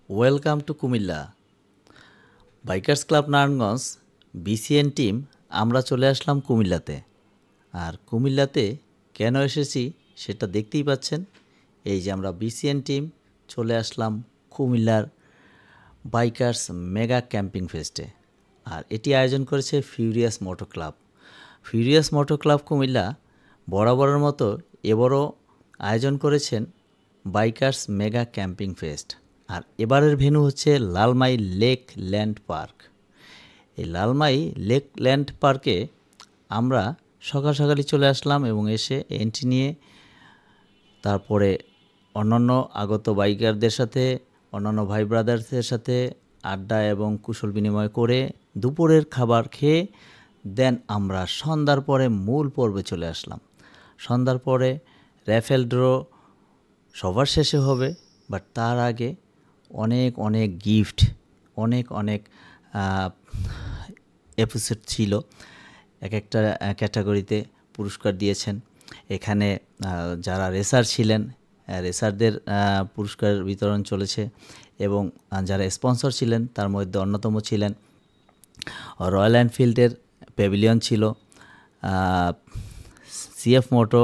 Welcome to Comilla bikers club Narayanganj BCN team. আমরা চলে আসলাম কুমিল্লাতে। আর কুমিল্লাতে কেন এসেছি সেটা দেখতেই পাচ্ছেন। এই যে আমরা বিসিএন টিম চলে আসলাম কুমিল্লার বাইকার্স মেগা ক্যাম্পিং ফেস্টে। আর এটি আয়োজন করেছে ফিউরিয়াস মোটো ক্লাব। ফিউরিয়াস মোটো ক্লাব কুমিল্লা বরাবরের মতো এবারও আয়োজন করেছেন বাইকার্স মেগা ক্যাম্পিং ফেস্ট। আর এবারের ভেন্যু হচ্ছে লালমাই লেক ল্যান্ড পার্ক। এই লালমাই লেক ল্যান্ড পার্কে আমরা সকাল সকালই চলে আসলাম এবং এসে এন্ট্রি নিয়ে তারপরে অন্যান্য আগত বাইকারদের সাথে, অন্যান্য ভাই ব্রাদার্সদের সাথে আড্ডা এবং কুশল বিনিময় করে দুপুরের খাবার খেয়ে দেন আমরা সন্ধ্যার পরে মূল পর্বে চলে আসলাম। সন্ধ্যার পরে র্যাফেল ড্র সবার শেষে হবে, বাট তার আগে অনেক গিফট, অনেক এপিসোড ছিল। এক একটা ক্যাটাগরিতে পুরস্কার দিয়েছেন। এখানে যারা রেসার ছিলেন, রেসারদের পুরস্কার বিতরণ চলেছে এবং যারা স্পন্সর ছিলেন তার মধ্যে অন্যতম ছিলেন রয়্যাল এনফিল্ডের প্যাভিলিয়ন ছিল, সিএফ মোটো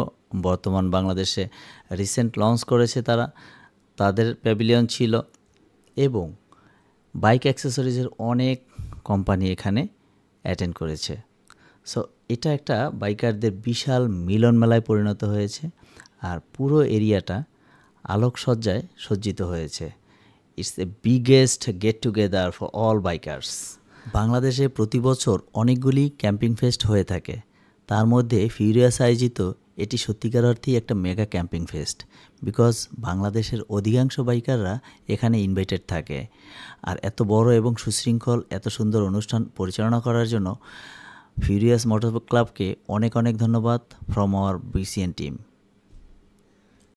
বর্তমান বাংলাদেশে রিসেন্ট লঞ্চ করেছে তাদের প্যাভিলিয়ন ছিল এবং বাইক অ্যাক্সেসরিজের অনেক কোম্পানি এখানে অ্যাটেন্ড করেছে। সো এটা একটা বাইকারদের বিশাল মিলন মেলায় পরিণত হয়েছে। আর পুরো এরিয়াটা আলোকসজ্জায় সজ্জিত হয়েছে। It's a biggest get together for all bikers. বাংলাদেশে প্রতি বছর অনেকগুলি ক্যাম্পিং ফেস্ট হয়ে থাকে, তার মধ্যে ফিউরিয়াস আয়োজিত এটি সত্যিকার অর্থেই একটা মেগা ক্যাম্পিং ফেস্ট। বিকজ বাংলাদেশের অধিকাংশ বাইকাররা এখানে ইনভাইটেড থাকে। আর এত বড় এবং সুশৃঙ্খল এত সুন্দর অনুষ্ঠান পরিচালনা করার জন্য ফিউরিয়াস মোটর ক্লাবকে অনেক ধন্যবাদ ফ্রম আওয়ার বিসিএন টিম।